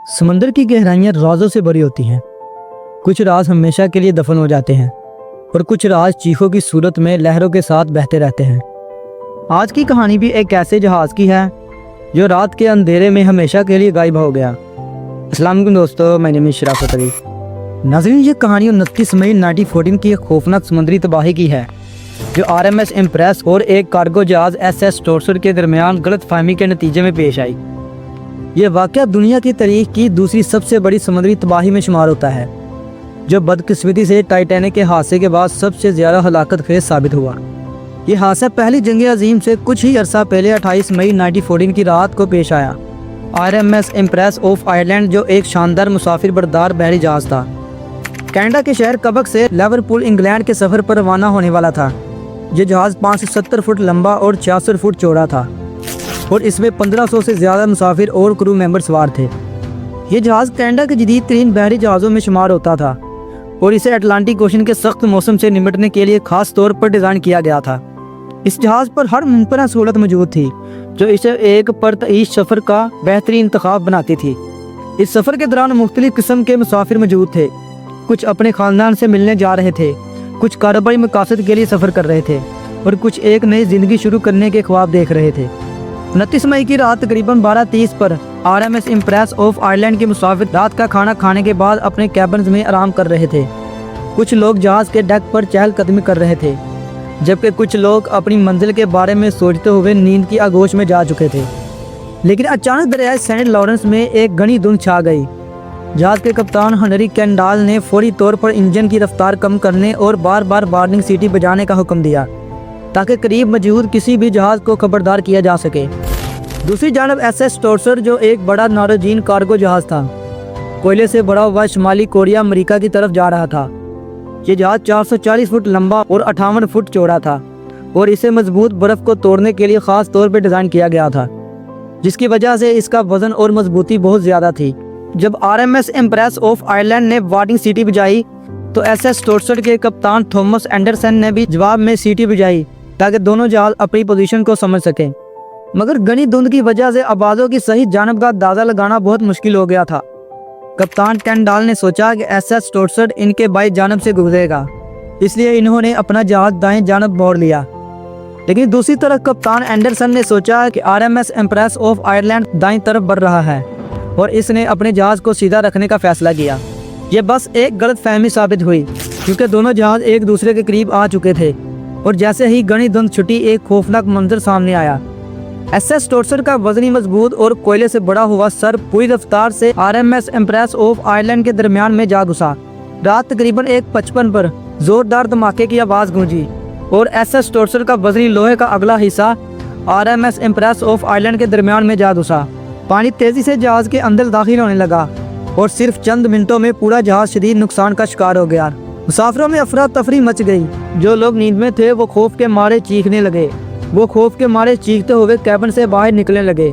समंदर की गहराइयाँ राजों से भरी होती हैं। कुछ राज हमेशा के लिए दफन हो जाते हैं और कुछ राज चीखों की सूरत में लहरों के साथ बहते रहते हैं। आज की कहानी भी एक ऐसे जहाज़ की है जो रात के अंधेरे में हमेशा के लिए गायब हो गया। अस्सलाम वालेकुम दोस्तों, मैं नेम शराफत अली। नाज़रीन, ये कहानी 29 मई 1914 की एक खौफनाक समुद्री तबाही की है जो RMS इम्प्रेस और एक कार्गो जहाज़ SS टोर्सर के दरमियान गलत फहमी के नतीजे में पेश आई। ये वाक़या दुनिया की तारीख की दूसरी सबसे बड़ी समुद्री तबाही में शुमार होता है, जो बदकिस्मती से टाइटैनिक के हादसे के बाद सबसे ज़्यादा हलाकत खेज साबित हुआ। ये हादसा पहली जंग अजीम से कुछ ही अरसा पहले 28 मई 1914 की रात को पेश आया। RMS इम्प्रेस ऑफ आयरलैंड, जो एक शानदार मुसाफिर बरदार बहरी जहाज़ था, कनाडा के शहर कबक से लिवरपूल इंग्लैंड के सफ़र पर रवाना होने वाला था। ये जहाज़ 570 फुट लंबा और 66 फुट चौड़ा था और इसमें 1500 से ज़्यादा मुसाफिर और क्रू मेंबर सवार थे। ये जहाज़ कनाडा के जदीद तरीन बहरी जहाज़ों में शुमार होता था और इसे अटलांटिक ओशन के सख्त मौसम से निपटने के लिए ख़ास तौर पर डिज़ाइन किया गया था। इस जहाज़ पर हर मुमकिन सहूलत मौजूद थी जो इसे एक परतईश सफ़र का बेहतरीन इंतखाब बनाती थी। इस सफ़र के दौरान मुख्तलिफ़ किस्म के मुसाफिर मौजूद थे। कुछ अपने ख़ानदान से मिलने जा रहे थे, कुछ कारोबारी मकासद के लिए सफ़र कर रहे थे और कुछ एक नई ज़िंदगी शुरू करने के ख्वाब देख रहे थे। 29 मई की रात तकरीबन 12:30 पर RMS इम्प्रेस ऑफ आयरलैंड के मुसाफिर रात का खाना खाने के बाद अपने कैबिन्स में आराम कर रहे थे। कुछ लोग जहाज़ के डेक पर चहलकदमी कर रहे थे, जबकि कुछ लोग अपनी मंजिल के बारे में सोचते हुए नींद की आगोश में जा चुके थे। लेकिन अचानक दरियाए सेंट लॉरेंस में एक घनी धुंध छा गई। जहाज़ के कप्तान हेनरी कैंडाल ने फौरी तौर पर इंजन की रफ्तार कम करने और बार बार वार्निंग सीटी बजाने का हुक्म दिया ताकि करीब मौजूद किसी भी जहाज़ को खबरदार किया जा सके। दूसरी जानब SS टोर्सर, जो एक बड़ा नौरजीन कार्गो जहाज़ था, कोयले से भरा हुआ शुमाली कोरिया अमेरिका की तरफ जा रहा था। ये जहाज़ 440 फुट लंबा और 58 फुट चौड़ा था और इसे मजबूत बर्फ़ को तोड़ने के लिए ख़ास तौर पर डिज़ाइन किया गया था, जिसकी वजह से इसका वज़न और मजबूती बहुत ज़्यादा थी। जब RMS इम्प्रेस ऑफ आयरलैंड ने वार्निंग सीटी बजाई तो SS टोर्सर के कप्तान थॉमस एंडरसन ने भी जवाब में सीटी बजाई ताकि दोनों जहाज़ अपनी पोजीशन को समझ सकें। मगर घनी धुंध की वजह से आवाज़ों की सही जानब का अंदाज़ा लगाना बहुत मुश्किल हो गया था। कप्तान कैंडाल ने सोचा कि SS टोर्सर इनके बाएं जानब से गुजरेगा, इसलिए इन्होंने अपना जहाज़ दाएं जानब मोड़ लिया। लेकिन दूसरी तरफ कप्तान एंडरसन ने सोचा कि RMS इम्प्रेस ऑफ आयरलैंड दाएं तरफ बढ़ रहा है और इसने अपने जहाज़ को सीधा रखने का फैसला किया। यह बस एक गलत फहमी साबित हुई क्योंकि दोनों जहाज़ एक दूसरे के करीब आ चुके थे और जैसे ही घनी धुंध छुटी एक खौफनाक मंजर सामने आया। SS टोर्सर का वजनी मजबूत और कोयले से बड़ा हुआ सर पूरी रफ्तार से RMS इम्प्रेस ऑफ आयरलैंड के दरमियान में जा घुसा। रात तकरीबन 1:55 पर जोरदार धमाके की आवाज़ गूंजी और SS टोर्सर का वजनी लोहे का अगला हिस्सा RMS इम्प्रेस ऑफ आयरलैंड के दरमियान में जा घुसा। पानी तेज़ी से जहाज़ के अंदर दाखिल होने लगा और सिर्फ चंद मिनटों में पूरा जहाज़ शदीद नुकसान का शिकार हो गया। मुसाफिरों में अफरा तफरी मच गई। जो लोग नींद में थे वो खौफ के मारे चीखने लगे। वो खौफ के मारे चीखते हुए कैबिन से बाहर निकलने लगे।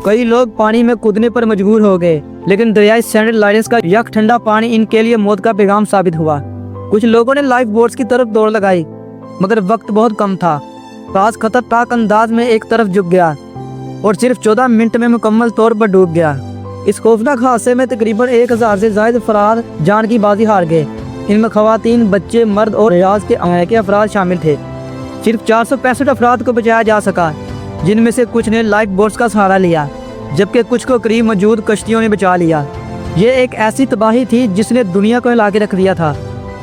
कई लोग पानी में कूदने पर मजबूर हो गए, लेकिन दरियाई सेंट लॉरेंस का यक ठंडा पानी इनके लिए मौत का पैगाम साबित हुआ। कुछ लोगों ने लाइफ बोट्स की तरफ दौड़ लगाई, मगर वक्त बहुत कम था। जहाज़ खतरनाक अंदाज में एक तरफ झुक गया और सिर्फ 14 मिनट में मुकम्मल तौर पर डूब गया। इस खौफनाक हादसे में तकरीबन 1000 से ज़ायद अफराद जान की बाजी हार गए। इनमें ख़वातीन, बच्चे, मर्द और जहाज़ के अमले अफराद शामिल थे। सिर्फ 465 अफराद को बचाया जा सका, जिनमें से कुछ ने लाइफ बोट्स का सहारा लिया, जबकि कुछ को करीब मौजूद कश्तियों ने बचा लिया। ये एक ऐसी तबाही थी जिसने दुनिया को हिला के रख दिया था।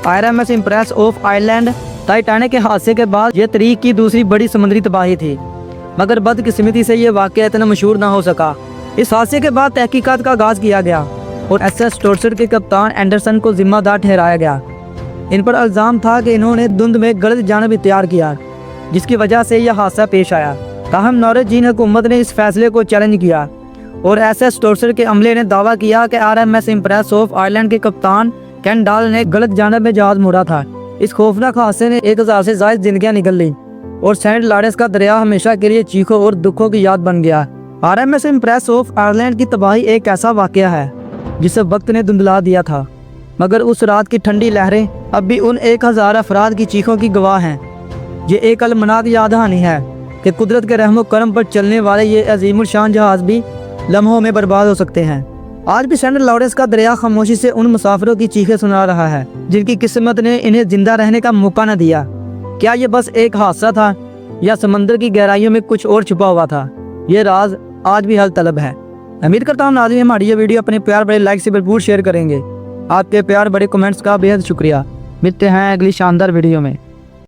RMS impress of Ireland Titanic के हादसे के बाद ये तारीख की दूसरी बड़ी समुद्री तबाही थी, मगर बदकिस्मती से ये वाक़या इतना मशहूर ना हो सका। इस हादसे के बाद तहकीकात का आगाज़ किया गया और SS टोर्सर के कप्तान एंडरसन को जिम्मेदार ठहराया गया। इन पर इल्ज़ाम था कि इन्होंने धुंध में गलत जानब इख्तियार किया, जिसकी वजह से यह हादसा पेश आया। ताहम नॉर्वेजियन हुकूमत ने इस फैसले को चैलेंज किया और SS टोर्सर के अमले ने दावा किया कि RMS इम्प्रेस ऑफ आयरलैंड के कप्तान कैंडाल ने गलत जानब में जहाज़ मोड़ा था। इस खौफनाक हादसे ने 1000 से ज़ायद जिंदगियाँ निकल ली और सेंट लॉरेंस का दरिया हमेशा के लिए चीखों और दुखों की याद बन गया। RMS इम्प्रेस ऑफ आयरलैंड की तबाही एक ऐसा वाक़या है जिसे वक्त ने धुंधला दिया था, मगर उस रात की ठंडी लहरें अब भी उन 1000 अफराद की चीखों की गवाह हैं। ये एक अलमनाक याद दहानी है कि कुदरत के रहमो करम पर चलने वाले ये अजीमुल शान जहाज़ भी लम्हों में बर्बाद हो सकते हैं। आज भी सेंट लॉरेंस का दरिया खामोशी से उन मुसाफिरों की चीखें सुना रहा है जिनकी किस्मत ने इन्हें जिंदा रहने का मौका न दिया। क्या ये बस एक हादसा था या समंदर की गहराइयों में कुछ और छुपा हुआ था? ये राज आज भी हल तलब है। उम्मीद करता हूँ नाज़रीन हमारी ये वीडियो अपने प्यार बड़े लाइक से भरपूर शेयर करेंगे। आपके प्यार बड़े कमेंट्स का बेहद शुक्रिया। मिलते हैं अगली शानदार वीडियो में।